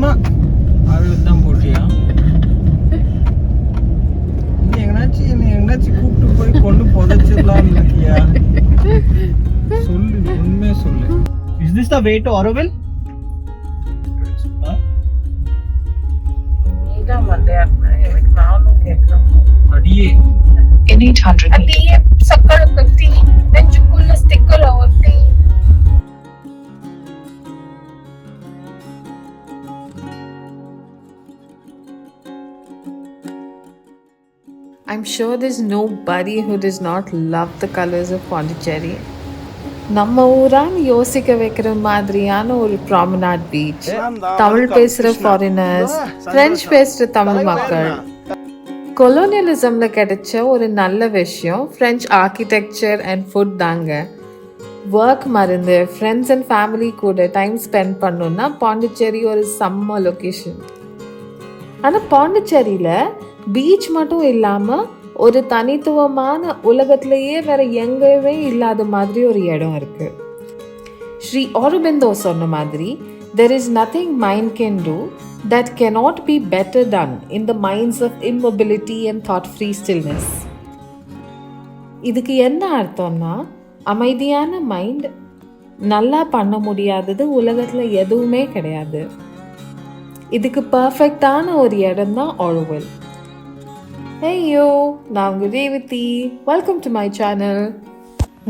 சத்தியமா அவளுக்கு தான் போட்டியா? நீ எங்கனாச்சும் கூப்பிட்டு போய் கொண்டு புதைச்சிடலாம் இருக்கியா? சொல்லு, உண்மையா சொல்லு. Is this the way to Auroville? நீதான் வந்தே எனக்கு நானும் கேட்கணும். அடியே in 800 அடியே சக்கர கட்டி நெஞ்சுக்குள்ள ஸ்டிக்கர் ஒட்டி. I'm sure there's nobody who does not love the colors of Pondicherry. நம்ம ஊரான்னு யோசிக்க வைக்கிற மாதிரியான ஒரு ப்ராமனாட் பீச், தமிழ் பேசுகிற ஃபாரினர்ஸ், ஃப்ரெஞ்ச் பேசுகிற தமிழ் மக்கள். கொலோனியலிசமில் கிடைச்ச ஒரு நல்ல விஷயம் ஃப்ரெஞ்ச் ஆர்கிடெக்சர் அண்ட் ஃபுட் தாங்க. ஒர்க் மருந்து ஃப்ரெண்ட்ஸ் அண்ட் ஃபேமிலி கூட டைம் ஸ்பெண்ட் பண்ணணுன்னா பாண்டிச்சேரி ஒரு செம்ம லொக்கேஷன். ஆனால் பாண்டிச்சேரியில் பீச் மட்டும் இல்லாமல் ஒரு தனித்துவமான உலகத்திலேயே வேற எங்கேயுமே இல்லாத மாதிரி ஒரு இடம் இருக்கு. ஸ்ரீ ஆரோபிந்தோ சொன்ன மாதிரி there is nothing mind can do that cannot be better done in the minds of immobility and thought-free stillness. இதுக்கு என்ன அர்த்தம்னா, அமைதியான மைண்ட் நல்லா பண்ண முடியாதது உலகத்துல எதுவுமே கிடையாது. இதுக்கு பர்ஃபெக்டான ஒரு இடம் தான் ஆரோவில். Heyo, நான் உங்கள் Revathi. Welcome to my channel.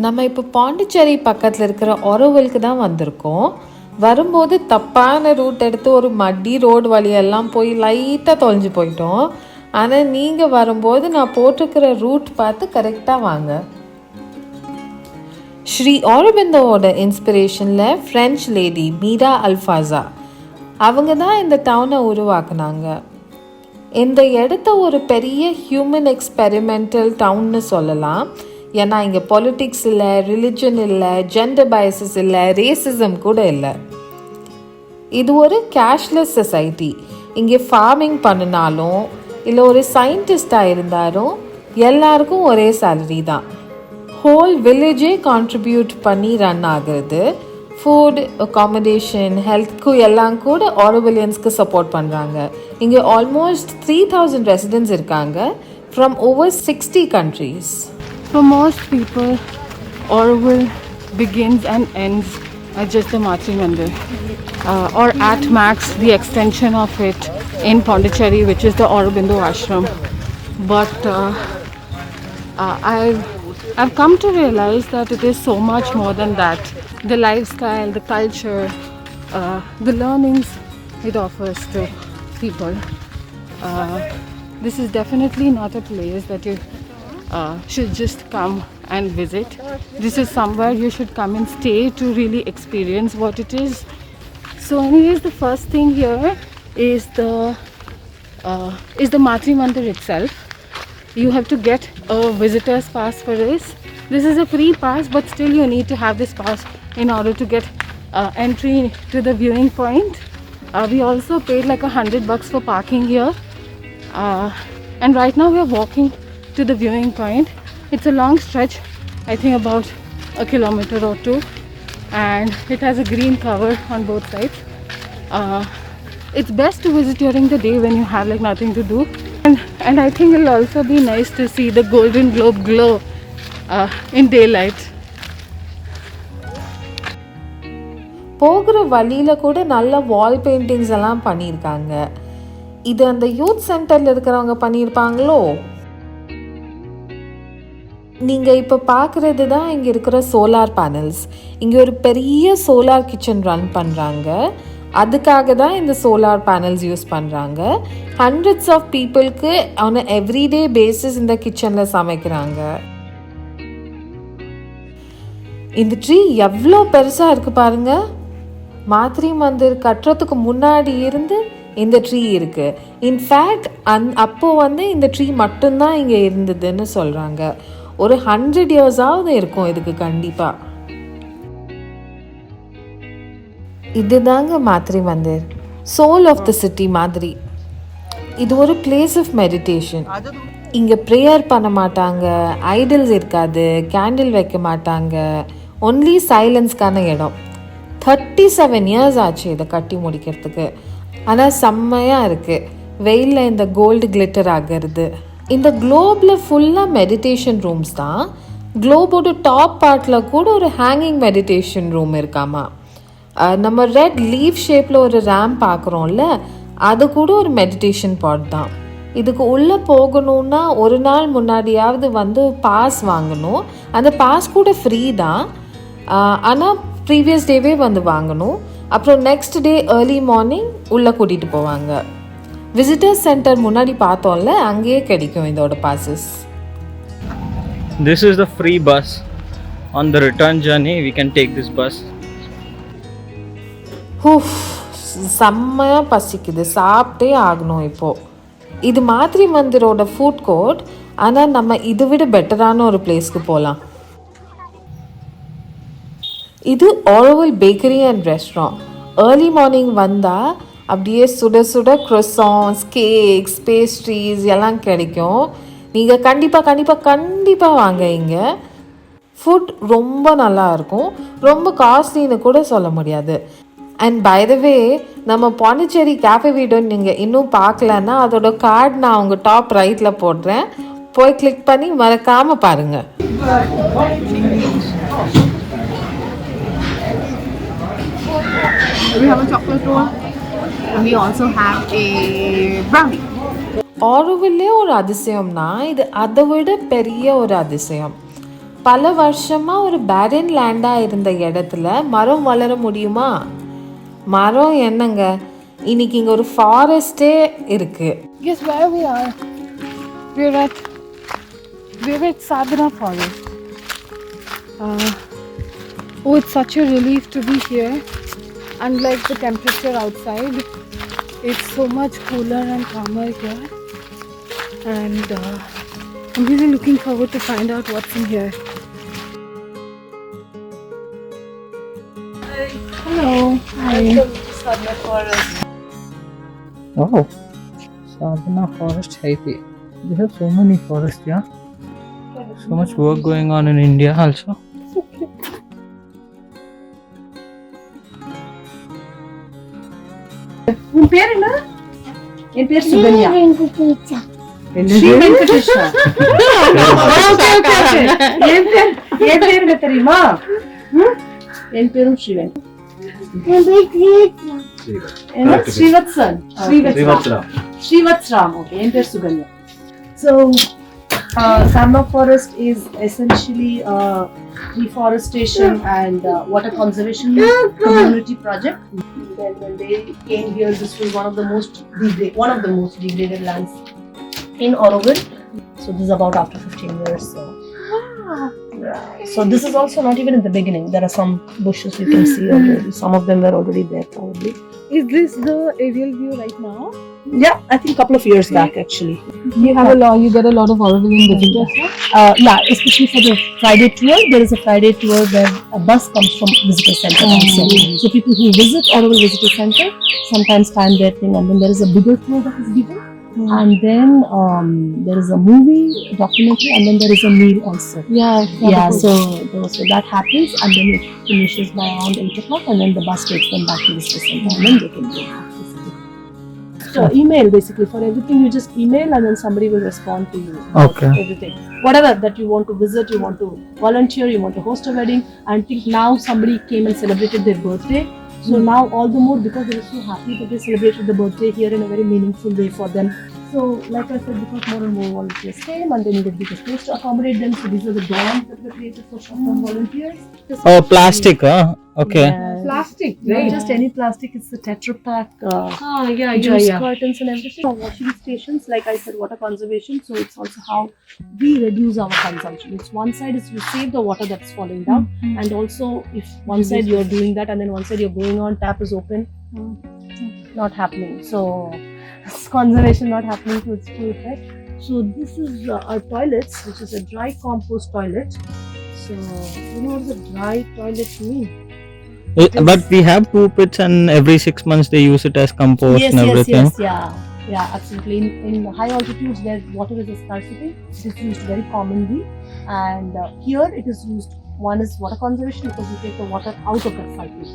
நம்ம இப்போ பாண்டிச்சேரி பக்கத்தில் இருக்கிற ஆரோவிலுக்கு தான் வந்திருக்கோம். வரும்போது தப்பான ரூட் எடுத்து ஒரு மட்டி ரோடு வழியெல்லாம் போய் லைட்டாக தொலைஞ்சு போயிட்டோம். ஆனால் நீங்கள் வரும்போது நான் போட்டிருக்கிற ரூட் பார்த்து கரெக்டாக வாங்க. ஸ்ரீ ஆரோபிந்தோவோட இன்ஸ்பிரேஷனில் ஃப்ரெஞ்ச் லேடி மீரா அல்ஃபாஸா அவங்க தான் இந்த டவுனை உருவாக்குனாங்க. இந்த இடத்த ஒரு பெரிய ஹியூமன் எக்ஸ்பெரிமெண்டல் டவுன்னு சொல்லலாம். ஏன்னா இங்கே பொலிட்டிக்ஸ் இல்லை, ரிலிஜன் இல்லை, ஜெண்டர் பயசஸ் இல்லை, ரேசிசம் கூட இல்லை. இது ஒரு கேஷ்லெஸ் சொசைட்டி. இங்கே ஃபார்மிங் பண்ணினாலும் இல்லை ஒரு சயின்டிஸ்டாக இருந்தாலும் எல்லாருக்கும் ஒரே சேலரி தான். ஹோல் வில்லேஜே கான்ட்ரிபியூட் பண்ணி ரன் ஆகுறது. ஃபுட், அகாமடேஷன், ஹெல்த்க்கு எல்லாம் கூட ஆரோவில்லியன்ஸ்க்கு சப்போர்ட் பண்ணுறாங்க. இங்கே ஆல்மோஸ்ட் 3000 ரெசிடென்ட்ஸ் இருக்காங்க from over 60 countries. For most people, Auroville begins and ends at just the matrimandir, or at max the extension of it in Pondicherry, which is the Aurobindo Ashram. But I've come to realize that it is so much more than that. The lifestyle, the culture, the learnings it offers to people. This is definitely not a place that you should just come and visit. This is somewhere you should come and stay to really experience what it is. So anyways, the first thing here is the matrimandir itself. You have to get a visitor's pass for this. This is a free pass, but still you need to have this pass in order to get entry to the viewing point. We also paid like $100 for parking here, and right now we are walking to the viewing point. It's a long stretch, I think about 1 kilometer or 2, and it has a green cover on both sides. It's best to visit during the day when you have like nothing to do, and I think it'll also be nice to see the golden globe glow in daylight. போகிற வழியில் கூட நல்ல வால் paintings எல்லாம் பண்ணியிருக்காங்க. இது அந்த youth சென்டரில் இருக்கிறவங்க பண்ணியிருப்பாங்களோ? நீங்கள் இப்போ பார்க்குறது தான் இங்கே இருக்கிற சோலார் பேனல்ஸ். இங்கே ஒரு பெரிய சோலார் கிச்சன் ரன் பண்ணுறாங்க. அதுக்காக தான் இந்த சோலார் பேனல்ஸ் யூஸ் பண்ணுறாங்க. ஹண்ட்ரட்ஸ் ஆஃப் பீப்புளுக்கு ஆன் எவ்ரிடே பேசிஸ் இந்த கிச்சனில் சமைக்கிறாங்க. இந்த ட்ரீ எவ்வளோ பெருசாக இருக்குது பாருங்கள். மாத்ரிமந்திர் கட்டுறதுக்கு முன்னாடி இருந்து இந்த ட்ரீ இருக்குது. இன்ஃபேக்ட் அப்போது இந்த ட்ரீ மட்டும்தான் இங்கே இருந்ததுன்னு சொல்கிறாங்க. ஒரு 100 இயர்ஸாவது இருக்கும் இதுக்கு கண்டிப்பாக. இதுதாங்க மாத்ரிமந்திர், சோல் ஆஃப் த சிட்டி மாதிரி. இது ஒரு பிளேஸ் ஆஃப் மெடிடேஷன். இங்கே ப்ரேயர் பண்ண மாட்டாங்க, ஐடல்ஸ் இருக்காது, கேண்டில் வைக்க மாட்டாங்க, ஒன்லி சைலன்ஸ்க்கான இடம். 37 இயர்ஸ் ஆச்சு இதை கட்டி முடிக்கிறதுக்கு. ஆனால் செம்மையாக இருக்குது. வெயிலில் இந்த கோல்டு கிளிட்டர் ஆகிறது. இந்த குளோபில் ஃபுல்லாக மெடிடேஷன் ரூம்ஸ் தான். குளோபோட டாப் பார்ட்டில் கூட ஒரு ஹேங்கிங் மெடிடேஷன் ரூம் இருக்காமா. நம்ம ரெட் லீஃப் ஷேப்பில் ஒரு ரேம்ப் பார்க்குறோம்ல, அது கூட ஒரு மெடிடேஷன் பாட் தான். இதுக்கு உள்ளே போகணுன்னா ஒரு நாள் முன்னாடியாவது வந்து பாஸ் வாங்கணும். அந்த பாஸ் கூட ஃப்ரீ தான், ஆனால் ப்ரீவியஸ் டேவே வந்து வாங்கணும். அப்புறம் நெக்ஸ்ட் டே ஏர்லி மார்னிங் உள்ளே கூட்டிகிட்டு போவாங்க. விசிட்டர்ஸ் சென்டர் முன்னாடி பார்த்தோம்ல, அங்கேயே கிடைக்கும் இதோட bosses. This is the free bus. On the return journey we can take this bus. செம்மையாக பசிக்குது, சாப்பிட்டே ஆகணும் இப்போது. இது மாத்ரிமந்திரோட ஃபுட் கோர்ட், ஆனால் நம்ம இதை விட பெட்டரான ஒரு பிளேஸ்க்கு போகலாம். இது Auroville bakery and restaurant. Early morning வந்தால் அப்படியே சுட சுட croissants, கேக்ஸ், பேஸ்ட்ரீஸ் எல்லாம் கிடைக்கும். நீங்கள் கண்டிப்பாக வாங்க. இங்கே ஃபுட் ரொம்ப நல்லாயிருக்கும். ரொம்ப காஸ்ட்லின்னு கூட சொல்ல முடியாது. அண்ட் பை த வே, நம்ம பாண்டிச்சேரி கேஃபே வீடியோ நீங்கள் இன்னும் பார்க்கலன்னா அதோட கார்டு நான் உங்கள் டாப் ரைட்டில் போடுறேன். போய் கிளிக் பண்ணி மறக்காமல் பாருங்கள். We have a chocolate roll and we also have a brownie. ஆரோவில்லே ஒரு அதிசயம்னா இது அதை விட பெரிய ஒரு அதிசயம். பல வருஷமாக ஒரு பேரன் லேண்டாக இருந்த இடத்துல மரம் வளர முடியுமா? மரம் என்னங்க, இன்னைக்கு இங்கே ஒரு ஃபாரஸ்டே இருக்குது. Guess where we are? We're at Sadhana forest. It's such a relief to be here. Unlike the temperature outside, it's so much cooler and calmer here. And I'm really looking forward to find out what's in here. Hello. Hi. Welcome to Sadhana Forest. Oh, Sadhana Forest Highway. We have so many forests, yeah? So much work going on in India also. உன் பேர் என்ன? என் பேர் சுகன்யா. ஸ்ரீ வெங்கடேஷா. என் பேர் என்ன தெரியுமா? என் பேரும் ஸ்ரீவன். Srivatsan. ஸ்ரீவத்ஸ்ராம். Okay, என் பேர் Sukanya. So, Sadhana Forest is essentially a reforestation and water conservation community project. When they came here, this was one of the most degraded lands in Auroville. So this is about after 15 years. So this is also not even in the beginning. There are some bushes you can see already. Some of them were already there probably. Is this the aerial view right now? Yeah, I think a couple of years back actually. You get a lot of Aurovillian visitors. Yeah, especially for the Friday tour. There is a Friday tour where a bus comes from visitor center also. So people who visit Auroville Visitor Center sometimes find their thing, and then there is a bigger tour that is given. And then there is a movie, documentary, and then there is a meal also. Yeah. So that happens, and then it finishes by around 8 o'clock, and then the bus takes them back to the station, and then they can go back. So email basically for everything. You just email, and then somebody will respond to you. Okay. Everything, whatever that you want to visit, you want to volunteer, you want to host a wedding. I think now somebody came and celebrated their birthday. So now all the more because they were so happy that they celebrated the birthday here in a very meaningful way for them. So like I said, because more and more volunteers came and they needed bigger space to accommodate them. So these are the dorms that were created for short-term volunteers. Oh, plastic, huh? Okay. Plastic, Not right? just any plastic, it's the Tetra Pak Yeah. juice curtains and everything. Washing stations, like I said, water conservation. So it's also how we reduce our consumption. It's one side is to save the water that's falling down, and also if one side you're doing that and then one side you're going on, tap is open, not happening. So conservation not happening to its full effect. So this is our toilets, which is a dry compost toilet. So you know what the dry toilet mean? But we have 2 pits, and every 6 months they use it as compost and everything. Yeah, absolutely. In high altitudes where water is a scarcity, it is used very commonly, and here it is used. One is water conservation because you take the water out of the cycle.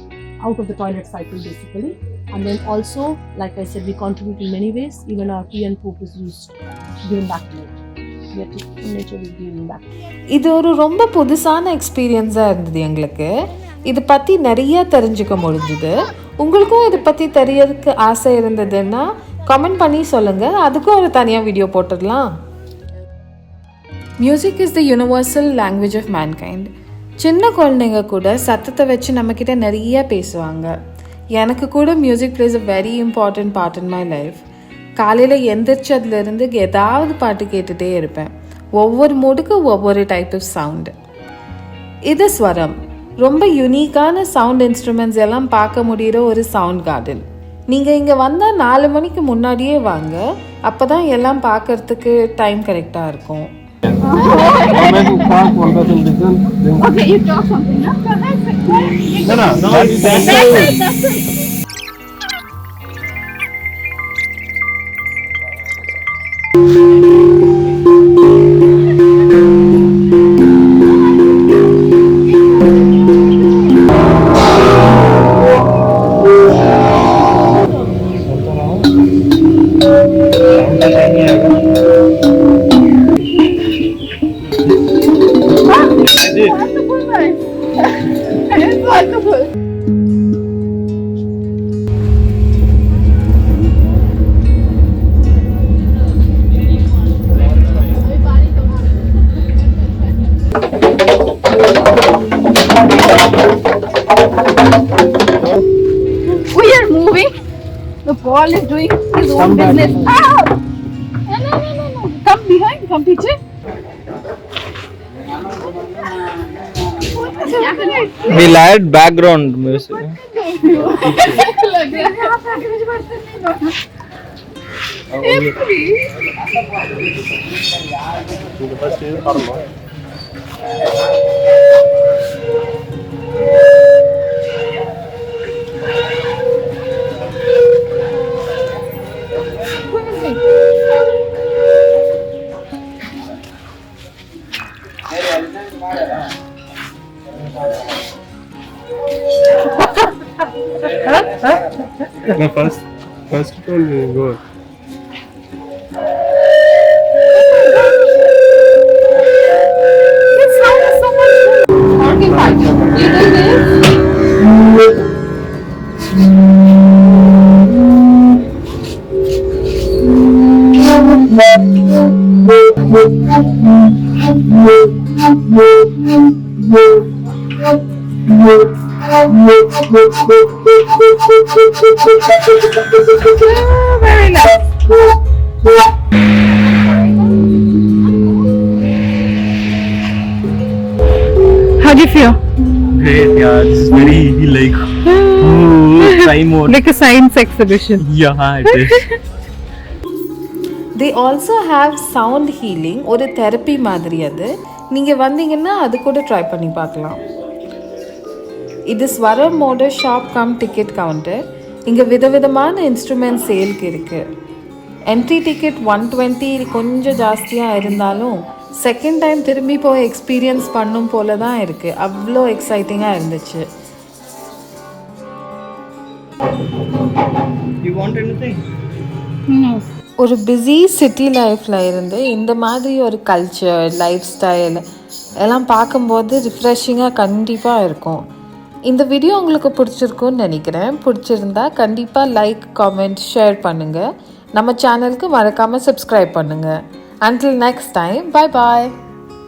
out of the toilet cycle basically. And then also, like I said, we contribute in many ways. Even our tea and poop is used, given back to nature. Nature is giving back. இது ஒரு ரொம்ப புதுசான எக்ஸ்பீரியன்ஸாக இருந்தது எங்களுக்கு. இது பற்றி நிறைய தெரிஞ்சுக்க முடிஞ்சுது. உங்களுக்கும் இதை பற்றி தெரியறதுக்கு ஆசை இருந்ததுன்னா கமெண்ட் பண்ணி சொல்லுங்கள். அதுக்கும் ஒரு தனியாக வீடியோ போட்டுடலாம். Music is the universal language of mankind. சின்ன குழந்தைங்க கூட சத்தத்தை வச்சு நம்மக்கிட்ட நிறைய பேசுவாங்க. எனக்கு கூட music place a very important part in my life. காலையில் எந்திரிச்சதுலேருந்து ஏதாவது பாட்டு கேட்டுகிட்டே இருப்பேன். ஒவ்வொரு மூடுக்கு ஒவ்வொரு டைப் ஆஃப் சவுண்டு. இது ஸ்வரம். ரொம்ப யூனிக்கான சவுண்ட் இன்ஸ்ட்ருமெண்ட்ஸ் எல்லாம் பார்க்க முடிகிற ஒரு சவுண்ட் கார்டன். நீங்கள் இங்கே வந்தால் 4 மணிக்கு முன்னாடியே வாங்க. அப்போ தான் எல்லாம் பார்க்கறதுக்கு டைம் கரெக்டாக இருக்கும். Okay, you talk something, no? No, that's it. Wonderful. We are moving. The ball is doing his own business. Ah! No. Come behind. Come picture. We'll add background music. No, first one you go. This sound is so much good. Okay, fine. You do this. Very nice. How do you feel? Great, yeah. This is very like try more. Like a science exhibition. Yeah, it is. They also have sound healing, ஒரு therapy மாதிரி. அது நீங்கள் வந்தீங்கன்னா அது கூட try பண்ணி பார்க்கலாம். இது ஸ்வரமோட ஷாப் கம் டிக்கெட் கவுண்டர். இங்கே விதவிதமான இன்ஸ்ட்ருமெண்ட் சேலுக்கு இருக்குது. என்ட்ரி டிக்கெட் 120 கொஞ்சம் ஜாஸ்தியாக இருந்தாலும் செகண்ட் டைம் திரும்பி போய் எக்ஸ்பீரியன்ஸ் பண்ணும் போல தான் இருக்குது. அவ்வளோ எக்ஸைட்டிங்காக இருந்துச்சு. You want anything? No. ஒரு பிஸி சிட்டி லைஃப்பில் இருந்து இந்த மாதிரி ஒரு கல்ச்சர், லைஃப் ஸ்டைல் எல்லாம் பார்க்கும்போது ரிஃப்ரெஷிங்காக கண்டிப்பாக இருக்கும். இந்த வீடியோ உங்களுக்கு பிடிச்சிருக்குன்னு நினைக்கிறேன். பிடிச்சிருந்தா கண்டிப்பாக லைக், காமெண்ட், ஷேர் பண்ணுங்கள். நம்ம சேனலுக்கு மறக்காமல் சப்ஸ்கிரைப் பண்ணுங்கள். Until next time, bye bye.